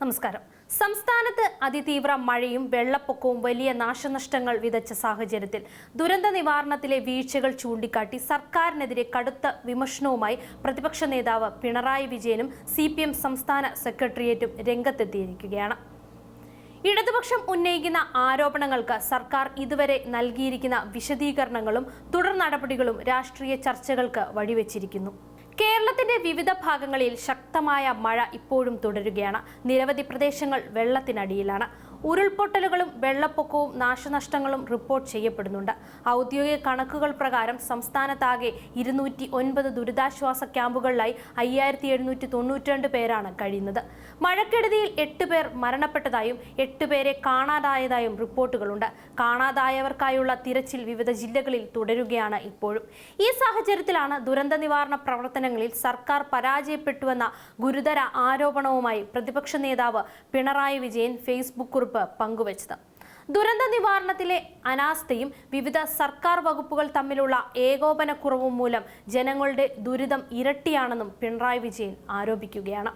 നമസ്കാരം. സംസ്ഥാനത്ത് അതിതീവ്ര മഴയും വെള്ളപ്പൊക്കവും വലിയ നാശനഷ്ടങ്ങൾ വിതച്ച സാഹചര്യത്തിൽ ദുരന്ത നിവാരണത്തിലെ വീഴ്ചകൾ ചൂണ്ടിക്കാട്ടി സർക്കാരിനെതിരെ കടുത്ത വിമർശനവുമായി പ്രതിപക്ഷ നേതാവ് പിണറായി വിജയനും CPM സംസ്ഥാന സെക്രട്ടേറിയറ്റും രംഗത്തെത്തിയിരിക്കുകയാണ്. ഇടതുപക്ഷം ഉന്നയിക്കുന്ന ആരോപണങ്ങൾക്ക് സർക്കാർ ഇതുവരെ നൽകിയിരിക്കുന്ന വിശദീകരണങ്ങളും തുടർ നടപടികളും രാഷ്ട്രീയ ചർച്ചകൾക്ക് വഴിവെച്ചിരിക്കുന്നു. കേരളത്തിന്റെ വിവിധ ഭാഗങ്ങളിൽ ശക്തമായ മഴ ഇപ്പോഴും തുടരുകയാണ്. നിരവധി പ്രദേശങ്ങൾ വെള്ളത്തിനടിയിലാണ്. ഉരുൾപൊട്ടലുകളും വെള്ളപ്പൊക്കവും നാശനഷ്ടങ്ങളും റിപ്പോർട്ട് ചെയ്യപ്പെടുന്നുണ്ട്. ഔദ്യോഗിക കണക്കുകൾ പ്രകാരം സംസ്ഥാനത്താകെ 209 ദുരിതാശ്വാസ ക്യാമ്പുകളിലായി 5792 പേരാണ് കഴിയുന്നത്. മഴക്കെടുതിയിൽ 8 പേർ മരണപ്പെട്ടതായും 8 പേരെ കാണാതായതായും റിപ്പോർട്ടുകളുണ്ട്. കാണാതായവർക്കായുള്ള തിരച്ചിൽ വിവിധ ജില്ലകളിൽ തുടരുകയാണ് ഇപ്പോഴും. ഈ സാഹചര്യത്തിലാണ് ദുരന്ത നിവാരണ പ്രവർത്തനങ്ങളിൽ സർക്കാർ പരാജയപ്പെട്ടുവെന്ന ഗുരുതര ആരോപണവുമായി പ്രതിപക്ഷ നേതാവ് പിണറായി വിജയൻ ഫേസ്ബുക്ക് കുറിപ്പ് പങ്കുവച്ചത്. ദുരന്ത നിവാരണത്തിലെ അനാസ്ഥയും വിവിധ സർക്കാർ വകുപ്പുകൾ തമ്മിലുള്ള ഏകോപനക്കുറവും മൂലം ജനങ്ങളുടെ ദുരിതം ഇരട്ടിയാണെന്നും പിണറായി വിജയൻ ആരോപിക്കുകയാണ്.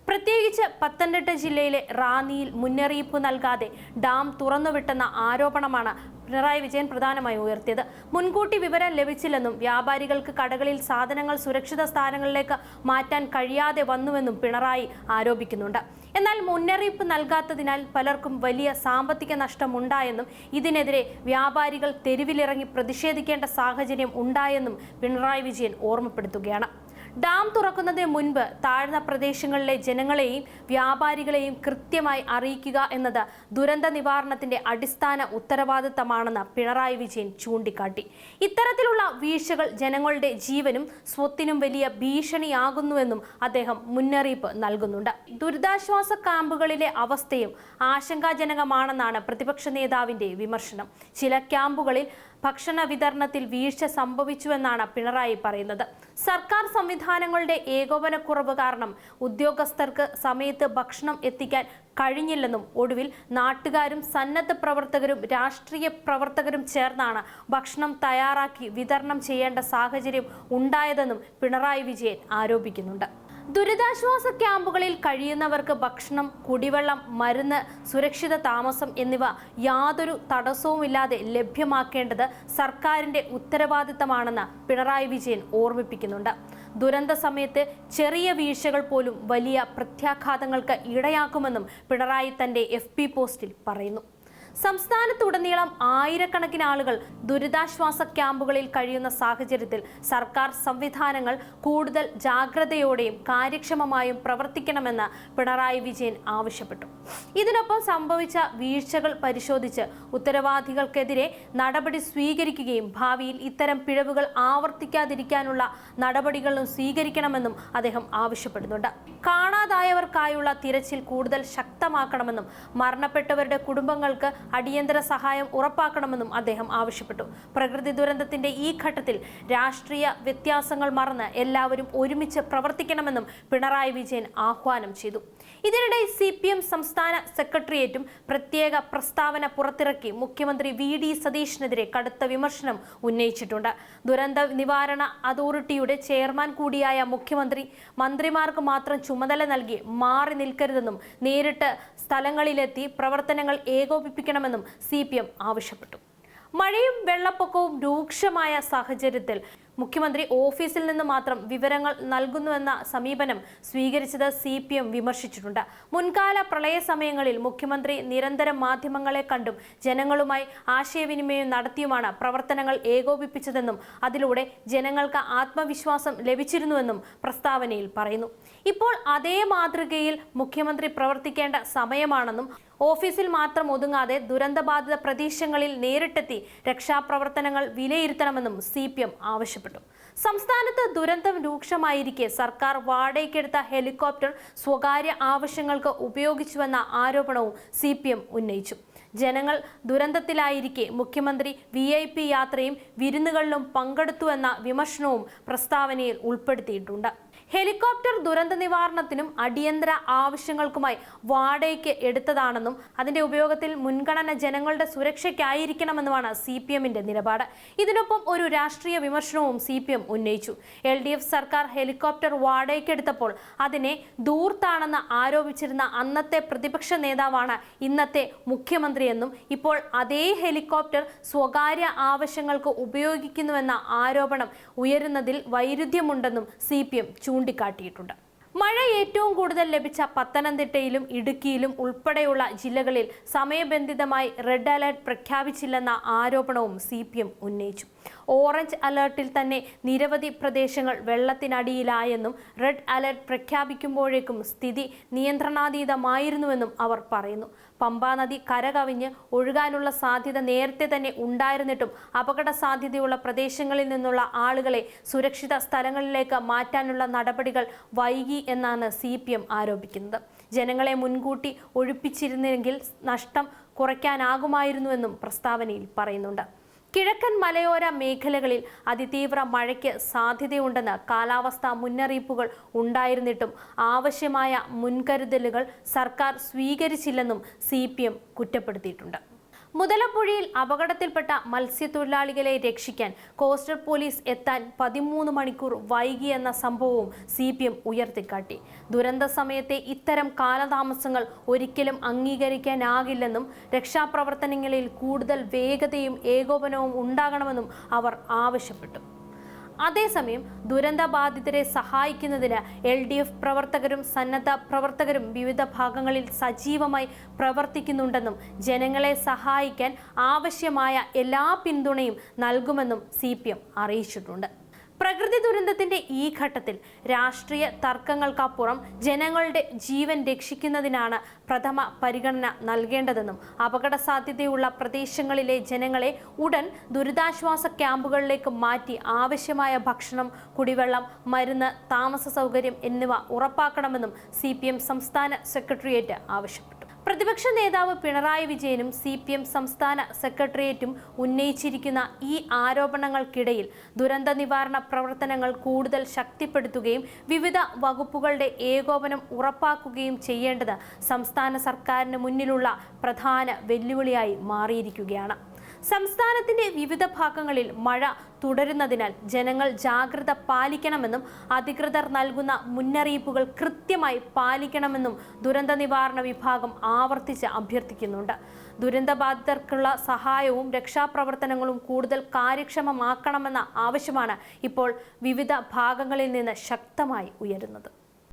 പ്രത്യേകിച്ച് പത്തനംതിട്ട ജില്ലയിലെ റാന്നിയിൽ മുന്നറിയിപ്പ് നൽകാതെ ഡാം തുറന്നുവിട്ടെന്ന ആരോപണമാണ് പിണറായി വിജയൻ പ്രധാനമായും ഉയർത്തിയത്. മുൻകൂട്ടി വിവരം ലഭിച്ചില്ലെന്നും വ്യാപാരികൾക്ക് കടകളിൽ സാധനങ്ങൾ സുരക്ഷിത സ്ഥാനങ്ങളിലേക്ക് മാറ്റാൻ കഴിയാതെ വന്നുവെന്നും പിണറായി ആരോപിക്കുന്നുണ്ട്. എന്നാൽ മുന്നറിയിപ്പ് നൽകാത്തതിനാൽ പലർക്കും വലിയ സാമ്പത്തിക നഷ്ടമുണ്ടായെന്നും ഇതിനെതിരെ വ്യാപാരികൾ തെരുവിലിറങ്ങി പ്രതിഷേധിക്കേണ്ട സാഹചര്യം ഉണ്ടായെന്നും പിണറായി വിജയൻ ഓർമ്മപ്പെടുത്തുകയാണ്. ഡാം തുറക്കുന്നതിന് മുൻപ് താഴ്ന്ന പ്രദേശങ്ങളിലെ ജനങ്ങളെയും വ്യാപാരികളെയും കൃത്യമായി അറിയിക്കുക എന്നത് ദുരന്ത നിവാരണത്തിന്റെ അടിസ്ഥാന ഉത്തരവാദിത്തമാണെന്ന് പിണറായി വിജയൻ ചൂണ്ടിക്കാട്ടി. ഇത്തരത്തിലുള്ള വീഴ്ചകൾ ജനങ്ങളുടെ ജീവനും സ്വത്തിനും വലിയ ഭീഷണിയാകുന്നുവെന്നും അദ്ദേഹം മുന്നറിയിപ്പ് നൽകുന്നുണ്ട്. ദുരിതാശ്വാസ ക്യാമ്പുകളിലെ അവസ്ഥയും ആശങ്കാജനകമാണെന്നാണ് പ്രതിപക്ഷ നേതാവിന്റെ വിമർശനം. ചില ക്യാമ്പുകളിൽ ഭക്ഷണ വിതരണത്തിൽ വീഴ്ച സംഭവിച്ചുവെന്നാണ് പിണറായി പറയുന്നത്. സർക്കാർ സംവിധാനങ്ങളുടെ ഏകോപനക്കുറവ് കാരണം ഉദ്യോഗസ്ഥർക്ക് സമയത്ത് ഭക്ഷണം എത്തിക്കാൻ കഴിഞ്ഞില്ലെന്നും ഒടുവിൽ നാട്ടുകാരും സന്നദ്ധ പ്രവർത്തകരും രാഷ്ട്രീയ പ്രവർത്തകരും ചേർന്നാണ് ഭക്ഷണം തയ്യാറാക്കി വിതരണം ചെയ്യേണ്ട സാഹചര്യം ഉണ്ടായതെന്നും പിണറായി വിജയൻ ആരോപിക്കുന്നുണ്ട്. ദുരിതാശ്വാസ ക്യാമ്പുകളിൽ കഴിയുന്നവർക്ക് ഭക്ഷണം, കുടിവെള്ളം, മരുന്ന്, സുരക്ഷിത താമസം എന്നിവ യാതൊരു തടസ്സവുമില്ലാതെ ലഭ്യമാക്കേണ്ടത് സർക്കാരിന്റെ ഉത്തരവാദിത്തമാണെന്ന് പിണറായി വിജയൻ ഓർമ്മിപ്പിക്കുന്നുണ്ട്. ദുരന്ത സമയത്ത് ചെറിയ വീഴ്ചകൾ പോലും വലിയ പ്രത്യാഘാതങ്ങൾക്ക് ഇടയാക്കുമെന്നും പിണറായി തന്റെ FB പോസ്റ്റിൽ പറയുന്നു. സംസ്ഥാനത്തുടനീളം ആയിരക്കണക്കിന് ആളുകൾ ദുരിതാശ്വാസ ക്യാമ്പുകളിൽ കഴിയുന്ന സാഹചര്യത്തിൽ സർക്കാർ സംവിധാനങ്ങൾ കൂടുതൽ ജാഗ്രതയോടെയും കാര്യക്ഷമമായും പ്രവർത്തിക്കണമെന്ന് പിണറായി വിജയൻ ആവശ്യപ്പെട്ടു. ഇതിനൊപ്പം സംഭവിച്ച വീഴ്ചകൾ പരിശോധിച്ച് ഉത്തരവാദികൾക്കെതിരെ നടപടി സ്വീകരിക്കുകയും ഭാവിയിൽ ഇത്തരം പിഴവുകൾ ആവർത്തിക്കാതിരിക്കാനുള്ള നടപടികളും സ്വീകരിക്കണമെന്നും അദ്ദേഹം ആവശ്യപ്പെടുന്നുണ്ട്. കാണാതായവർക്കായുള്ള തിരച്ചിൽ കൂടുതൽ ശക്തമാക്കണമെന്നും മരണപ്പെട്ടവരുടെ കുടുംബങ്ങൾക്ക് അടിയന്തര സഹായം ഉറപ്പാക്കണമെന്നും അദ്ദേഹം ആവശ്യപ്പെട്ടു. പ്രകൃതി ദുരന്തത്തിന്റെ ഈ ഘട്ടത്തിൽ രാഷ്ട്രീയ വ്യത്യാസങ്ങൾ മറന്ന് എല്ലാവരും ഒരുമിച്ച് പ്രവർത്തിക്കണമെന്നും പിണറായി വിജയൻ ആഹ്വാനം ചെയ്തു. ഇതിനിടെ CPM സംസ്ഥാന സെക്രട്ടേറിയറ്റും പ്രത്യേക പ്രസ്താവന പുറത്തിറക്കി മുഖ്യമന്ത്രി VD സതീഷിനെതിരെ കടുത്ത വിമർശനം ഉന്നയിച്ചിട്ടുണ്ട്. ദുരന്ത നിവാരണ അതോറിറ്റിയുടെ ചെയർമാൻ കൂടിയായ മുഖ്യമന്ത്രി മന്ത്രിമാർക്ക് മാത്രം ചുമതല നൽകി മാറി നിൽക്കരുതെന്നും നേരിട്ട് സ്ഥലങ്ങളിലെത്തി പ്രവർത്തനങ്ങൾ ഏകോപിപ്പിക്കണമെന്നും CPM ആവശ്യപ്പെട്ടു. മഴയും വെള്ളപ്പൊക്കവും രൂക്ഷമായ സാഹചര്യത്തിൽ മുഖ്യമന്ത്രി ഓഫീസിൽ നിന്ന് മാത്രം വിവരങ്ങൾ നൽകുന്നുവെന്ന സമീപനം സ്വീകരിച്ചത് CPM വിമർശിച്ചിട്ടുണ്ട്. മുൻകാല പ്രളയ സമയങ്ങളിൽ മുഖ്യമന്ത്രി നിരന്തരം മാധ്യമങ്ങളെ കണ്ടും ജനങ്ങളുമായി ആശയവിനിമയം നടത്തിയുമാണ് പ്രവർത്തനങ്ങൾ ഏകോപിപ്പിച്ചതെന്നും അതിലൂടെ ജനങ്ങൾക്ക് ആത്മവിശ്വാസം ലഭിച്ചിരുന്നുവെന്നും പ്രസ്താവനയിൽ പറയുന്നു. ഇപ്പോൾ അതേ മാതൃകയിൽ മുഖ്യമന്ത്രി പ്രവർത്തിക്കേണ്ട സമയമാണെന്നും ഓഫീസിൽ മാത്രം ഒതുങ്ങാതെ ദുരന്തബാധിത പ്രദേശങ്ങളിൽ നേരിട്ടെത്തി രക്ഷാപ്രവർത്തനങ്ങൾ വിലയിരുത്തണമെന്നും CPM ആവശ്യപ്പെട്ടു. സംസ്ഥാനത്ത് ദുരന്തം രൂക്ഷമായിരിക്കെ സർക്കാർ വാടകയ്ക്കെടുത്ത ഹെലികോപ്റ്റർ സ്വകാര്യ ആവശ്യങ്ങൾക്ക് ഉപയോഗിച്ചുവെന്ന ആരോപണവും CPM ഉന്നയിച്ചു. ജനങ്ങൾ ദുരന്തത്തിലായിരിക്കെ മുഖ്യമന്ത്രി VIP യാത്രയും വിരുന്നുകളിലും പങ്കെടുത്തുവെന്ന വിമർശനവും പ്രസ്താവനയിൽ ഉൾപ്പെടുത്തിയിട്ടുണ്ട്. ഹെലികോപ്റ്റർ ദുരന്ത നിവാരണത്തിനും അടിയന്തര ആവശ്യങ്ങൾക്കുമായി വാടകയ്ക്ക് എടുത്തതാണെന്നും അതിന്റെ ഉപയോഗത്തിൽ മുൻഗണന ജനങ്ങളുടെ സുരക്ഷയ്ക്കായിരിക്കണമെന്നുമാണ് CPMന്റെ നിലപാട്. ഇതിനൊപ്പം ഒരു രാഷ്ട്രീയ വിമർശനവും CPM ഉന്നയിച്ചു. LDF സർക്കാർ ഹെലികോപ്റ്റർ വാടകയ്ക്കെടുത്തപ്പോൾ അതിനെ ധൂർത്താണെന്ന് ആരോപിച്ചിരുന്ന അന്നത്തെ പ്രതിപക്ഷ നേതാവാണ് ഇന്നത്തെ മുഖ്യമന്ത്രിയെന്നും ഇപ്പോൾ അതേ ഹെലികോപ്റ്റർ സ്വകാര്യ ആവശ്യങ്ങൾക്ക് ഉപയോഗിക്കുന്നുവെന്ന ആരോപണം ഉയരുന്നതിൽ വൈരുദ്ധ്യമുണ്ടെന്നും CPM ചൂണ്ടിക്കാട്ടിയിട്ടുണ്ട്. മഴ ഏറ്റവും കൂടുതൽ ലഭിച്ച പത്തനംതിട്ടയിലും ഇടുക്കിയിലും ഉൾപ്പെടെയുള്ള ജില്ലകളിൽ സമയബന്ധിതമായി റെഡ് അലർട്ട് പ്രഖ്യാപിച്ചില്ലെന്ന ആരോപണവും CPM ഉന്നയിച്ചു. ഓറഞ്ച് അലർട്ടിൽ തന്നെ നിരവധി പ്രദേശങ്ങൾ വെള്ളത്തിനടിയിലായെന്നും റെഡ് അലർട്ട് പ്രഖ്യാപിക്കുമ്പോഴേക്കും സ്ഥിതി നിയന്ത്രണാതീതമായിരുന്നുവെന്നും അവർ പറയുന്നു. പമ്പാ നദി കരകവിഞ്ഞ് ഒഴുകാനുള്ള സാധ്യത നേരത്തെ തന്നെ ഉണ്ടായിരുന്നിട്ടും അപകട സാധ്യതയുള്ള പ്രദേശങ്ങളിൽ നിന്നുള്ള ആളുകളെ സുരക്ഷിത സ്ഥലങ്ങളിലേക്ക് മാറ്റാനുള്ള നടപടികൾ വൈകി എന്നാണ് CPM ആരോപിക്കുന്നത്. ജനങ്ങളെ മുൻകൂട്ടി ഒഴിപ്പിച്ചിരുന്നെങ്കിൽ നഷ്ടം കുറയ്ക്കാനാകുമായിരുന്നുവെന്നും പ്രസ്താവനയിൽ പറയുന്നുണ്ട്. കിഴക്കൻ മലയോര മേഖലകളിൽ അതിതീവ്ര മഴയ്ക്ക് സാധ്യതയുണ്ടെന്ന് കാലാവസ്ഥാ മുന്നറിയിപ്പുകൾ ഉണ്ടായിരുന്നിട്ടും ആവശ്യമായ മുൻകരുതലുകൾ സർക്കാർ സ്വീകരിച്ചില്ലെന്നും CPM കുറ്റപ്പെടുത്തിയിട്ടുണ്ട്. മുതലപ്പുഴയിൽ അപകടത്തിൽപ്പെട്ട മത്സ്യത്തൊഴിലാളികളെ രക്ഷിക്കാൻ കോസ്റ്റൽ പോലീസ് എത്താൻ 13 മണിക്കൂർ വൈകിയെന്ന സംഭവവും CPM ഉയർത്തിക്കാട്ടി. ദുരന്ത സമയത്തെ ഇത്തരം കാലതാമസങ്ങൾ ഒരിക്കലും അംഗീകരിക്കാനാകില്ലെന്നും രക്ഷാപ്രവർത്തനങ്ങളിൽ കൂടുതൽ വേഗതയും ഏകോപനവും ഉണ്ടാകണമെന്നും അവർ ആവശ്യപ്പെട്ടു. അതേസമയം ദുരന്തബാധിതരെ സഹായിക്കുന്നതിന് LDF പ്രവർത്തകരും സന്നദ്ധ പ്രവർത്തകരും വിവിധ ഭാഗങ്ങളിൽ സജീവമായി പ്രവർത്തിക്കുന്നുണ്ടെന്നും ജനങ്ങളെ സഹായിക്കാൻ ആവശ്യമായ എല്ലാ പിന്തുണയും നൽകുമെന്നും CPM അറിയിച്ചിട്ടുണ്ട്. പ്രകൃതി ദുരന്തത്തിന്റെ ഈ ഘട്ടത്തിൽ രാഷ്ട്രീയ തർക്കങ്ങൾക്കപ്പുറം ജനങ്ങളുടെ ജീവൻ രക്ഷിക്കുന്നതിനാണ് പ്രഥമ പരിഗണന നൽകേണ്ടതെന്നും അപകട സാധ്യതയുള്ള പ്രദേശങ്ങളിലെ ജനങ്ങളെ ഉടൻ ദുരിതാശ്വാസ ക്യാമ്പുകളിലേക്ക് മാറ്റി ആവശ്യമായ ഭക്ഷണം, കുടിവെള്ളം, മരുന്ന്, താമസ സൗകര്യം എന്നിവ ഉറപ്പാക്കണമെന്നും CPM സംസ്ഥാന സെക്രട്ടേറിയറ്റ് ആവശ്യപ്പെട്ടു. പ്രതിപക്ഷ നേതാവ് പിണറായി വിജയനും CPM സംസ്ഥാന സെക്രട്ടേറിയറ്റും ഉന്നയിച്ചിരിക്കുന്ന ഈ ആരോപണങ്ങൾക്കിടയിൽ ദുരന്ത നിവാരണ പ്രവർത്തനങ്ങൾ കൂടുതൽ ശക്തിപ്പെടുത്തുകയും വിവിധ വകുപ്പുകളുടെ ഏകോപനം ഉറപ്പാക്കുകയും ചെയ്യേണ്ടത് സംസ്ഥാന സർക്കാരിന് മുന്നിലുള്ള പ്രധാന വെല്ലുവിളിയായി മാറിയിരിക്കുകയാണ്. സംസ്ഥാനത്തിന്റെ വിവിധ ഭാഗങ്ങളിൽ മഴ തുടരുന്നതിനാൽ ജനങ്ങൾ ജാഗ്രത പാലിക്കണമെന്നും അധികൃതർ നൽകുന്ന മുന്നറിയിപ്പുകൾ കൃത്യമായി പാലിക്കണമെന്നും ദുരന്ത നിവാരണ വിഭാഗം ആവർത്തിച്ച് അഭ്യർത്ഥിക്കുന്നുണ്ട്. ദുരന്തബാധിതർക്കുള്ള സഹായവും രക്ഷാപ്രവർത്തനങ്ങളും കൂടുതൽ കാര്യക്ഷമമാക്കണമെന്ന ആവശ്യമാണ് ഇപ്പോൾ വിവിധ ഭാഗങ്ങളിൽ നിന്ന് ശക്തമായി ഉയരുന്നത്.